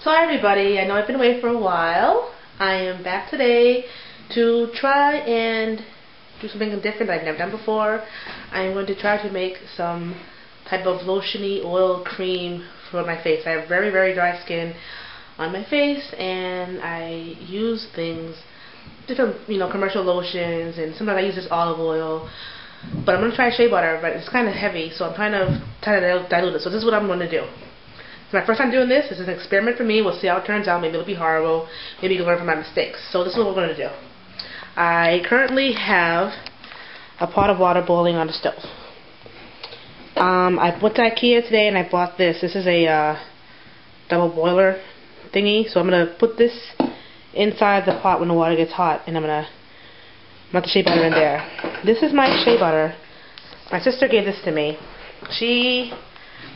So hi everybody, I know I've been away for a while. I am back today to try and do something different I've never done before. I'm going to try to make some type of lotiony oil cream for my face. I have very, very dry skin on my face, and I use things, different, commercial lotions, and sometimes I use this olive oil. But I'm going to try shea butter, but it's kind of heavy, so I'm trying to dilute it. So this is what I'm going to do. It's my first time doing this. This is an experiment for me. We'll see how it turns out. Maybe it'll be horrible. Maybe you can learn from my mistakes. So this is what we're going to do. I currently have a pot of water boiling on the stove. I went to IKEA today and I bought this. This is a double boiler thingy. So I'm going to put this inside the pot when the water gets hot, and I'm going to put the shea butter in there. This is my shea butter. My sister gave this to me. She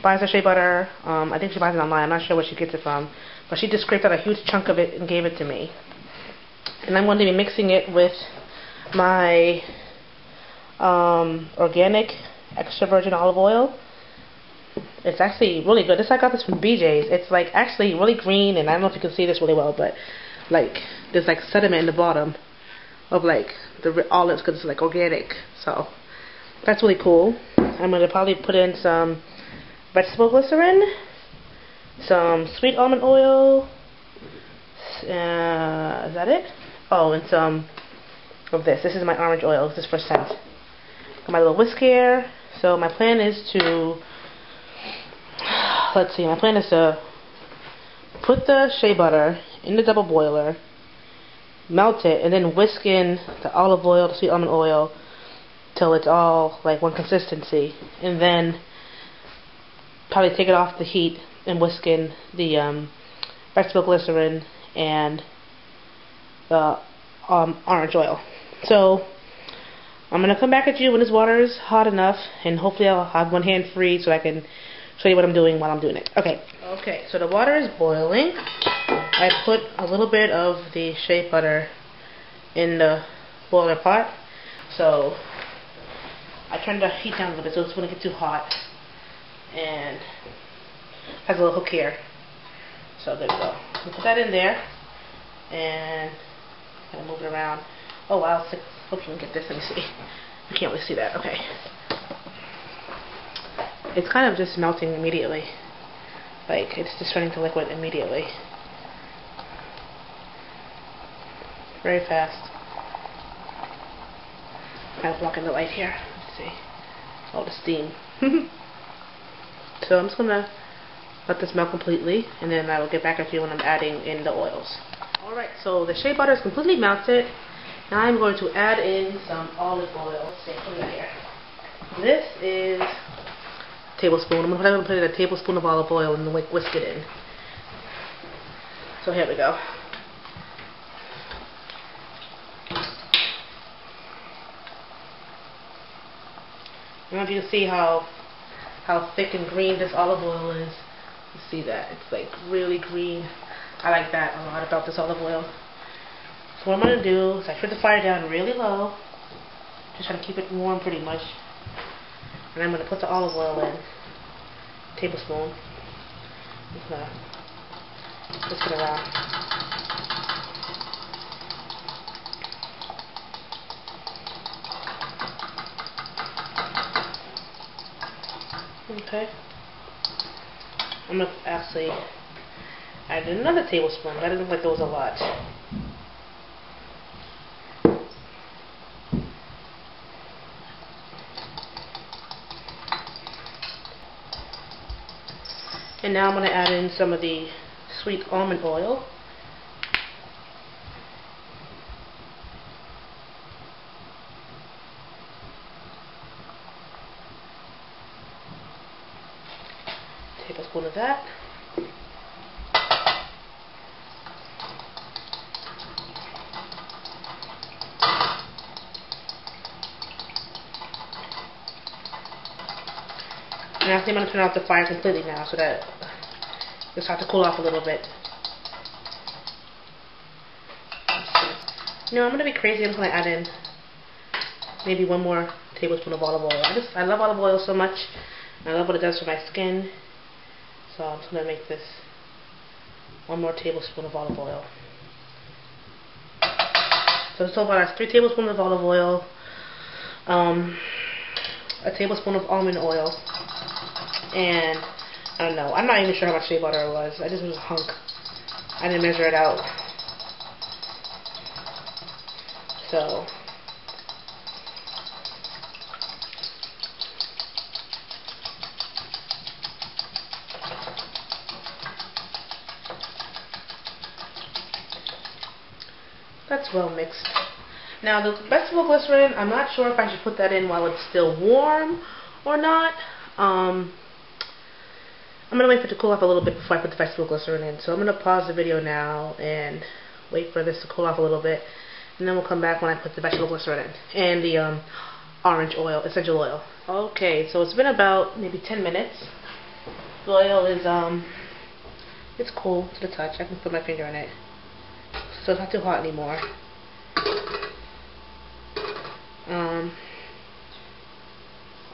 buys her shea butter. I think she buys it online. I'm not sure where she gets it from. But she just scraped out a huge chunk of it and gave it to me. And I'm going to be mixing it with my organic extra virgin olive oil. It's actually really good. I got this from BJ's. It's like actually really green, and I don't know if you can see this really well, but like there's like sediment in the bottom of like the olives because it's like organic. So that's really cool. I'm going to probably put in some vegetable glycerin, some sweet almond oil, is that it? Oh, and some of this. This is my orange oil. This is for scent. Got my little whisk here. So my plan is to, let's see, my plan is to put the shea butter in the double boiler, melt it, and then whisk in the olive oil, the sweet almond oil, till it's all like one consistency, and then probably take it off the heat and whisk in the vegetable glycerin and the orange oil. So I'm going to come back at you when this water is hot enough, and hopefully I'll have one hand free so I can show you what I'm doing while I'm doing it. Okay, so the water is boiling. I put a little bit of the shea butter in the boiler pot. So I turned the heat down a little bit so it's going to get too hot. And has a little hook here. So there we go. We'll put that in there and kind of move it around. Oh wow, hope you can get this. Let me see. You can't really see that. Okay. It's kind of just melting immediately. Like it's just turning to liquid immediately. Very fast. Kind of blocking the light here. Let's see. Oh, the steam. So I'm just going to let this melt completely, and then I will get back at you when I'm adding in the oils. Alright, so the shea butter is completely melted. Now I'm going to add in some olive oil. Let's see, what do we got here? This is a tablespoon. I'm going to put in a tablespoon of olive oil and whisk it in. So here we go. I don't know if you can see how thick and green this olive oil is. You see that? It's like really green. I like that a lot about this olive oil. So what I'm going to do is I put the fire down really low. Just trying to keep it warm pretty much. And I'm going to put the olive oil in. Tablespoon. Just going to whisk it around. Okay. I'm going to actually add another tablespoon. That didn't look like there was a lot. And now I'm going to add in some of the sweet almond oil. Tablespoon of that. And I think I'm going to turn off the fire completely now so that it'll start to cool off a little bit. I'm going to be crazy. I'm going to add in maybe one more tablespoon of olive oil. I love olive oil so much. I love what it does for my skin. So I'm just going to make this 1 more tablespoon of olive oil. So the total is 3 tablespoons of olive oil, a tablespoon of almond oil, and I don't know. I'm not even sure how much shea butter it was. I just was a hunk. I didn't measure it out. So that's well mixed. Now the vegetable glycerin, I'm not sure if I should put that in while it's still warm or not. I'm going to wait for it to cool off a little bit before I put the vegetable glycerin in. So I'm going to pause the video now and wait for this to cool off a little bit. And then we'll come back when I put the vegetable glycerin in. And the orange oil, essential oil. Okay, so it's been about maybe 10 minutes. The oil is, it's cool to the touch. I can put my finger in it. So it's not too hot anymore.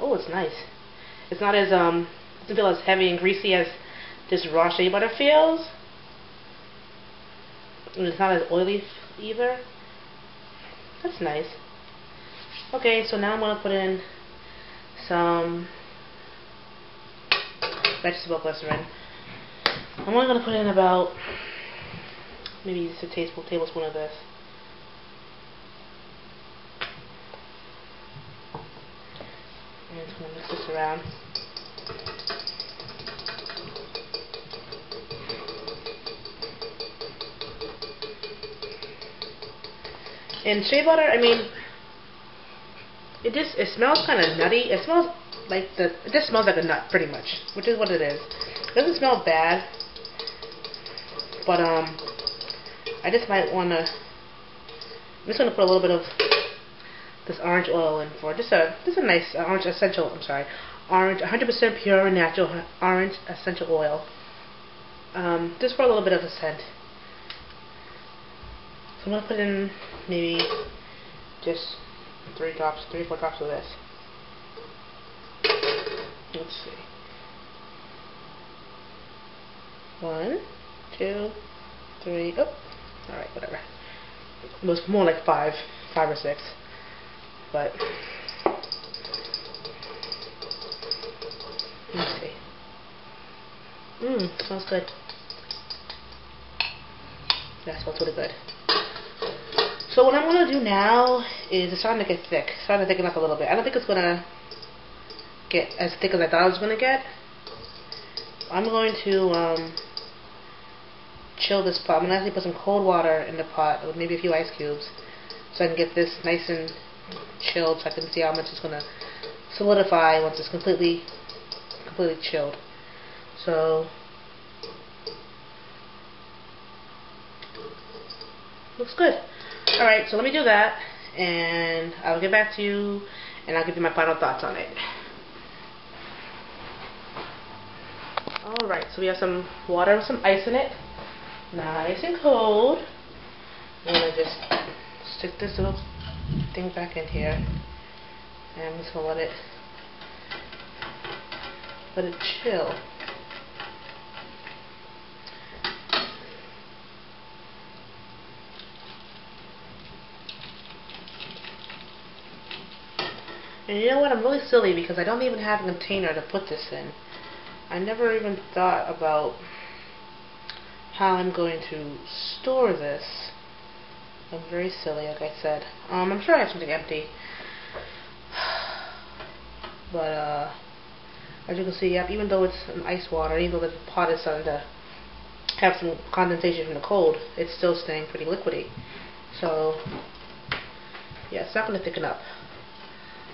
Oh, it's nice. It's not as, doesn't feel as heavy and greasy as this raw shea butter feels. And it's not as oily either. That's nice. Okay, so now I'm going to put in some vegetable glycerin. I'm only going to put in about maybe just a tablespoon of this. And I'm just going to mix this around. And shea butter, I mean, it smells kind of nutty. It smells like it just smells like a nut, pretty much, which is what it is. It doesn't smell bad, but I just might want to. I'm just gonna put a little bit of this orange oil in for just a nice orange essential. I'm sorry, orange, 100% pure and natural orange essential oil. Just for a little bit of a scent. So I'm gonna put in maybe just 3 or 4 drops of this. Let's see. 1, 2, 3. Oh, all right, whatever. It was more like 5 or 6, but let's see. Smells good. That smells really good. So what I'm going to do now is it's starting to get thick. It's starting to thicken up a little bit. I don't think it's going to get as thick as I thought it was going to get. I'm going to chill this pot. I'm going to actually put some cold water in the pot with maybe a few ice cubes so I can get this nice and chilled so I can see how much it's going to solidify once it's completely chilled. So looks good. Alright, so let me do that, and I'll get back to you, and I'll give you my final thoughts on it. Alright, so we have some water with some ice in it. Nice and cold. I'm going to just stick this little thing back in here, and I'm just going to let it chill. And you know what? I'm really silly because I don't even have a container to put this in. I never even thought about how I'm going to store this. I'm very silly, like I said. I'm sure I have something empty. But, as you can see, yep, even though it's an ice water, even though the pot is starting to have some condensation from the cold, it's still staying pretty liquidy. So, yeah, it's not going to thicken up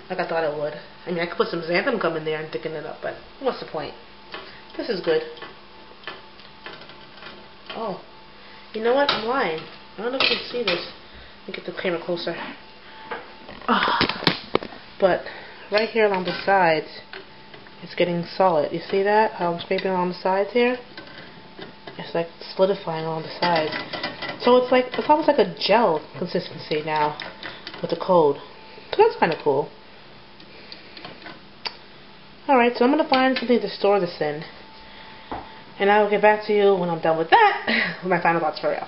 like I thought it would. I mean, I could put some xanthan gum in there and thicken it up, but what's the point? This is good. Oh, you know what? I'm lying. I don't know if you can see this. Let me get the camera closer. But right here along the sides, it's getting solid. You see that? How I'm scraping along the sides here? It's like solidifying along the sides. So it's almost like a gel consistency now with the cold. So that's kind of cool. Alright, so I'm going to find something to store this in. And I will get back to you when I'm done with that, with my final thoughts for real.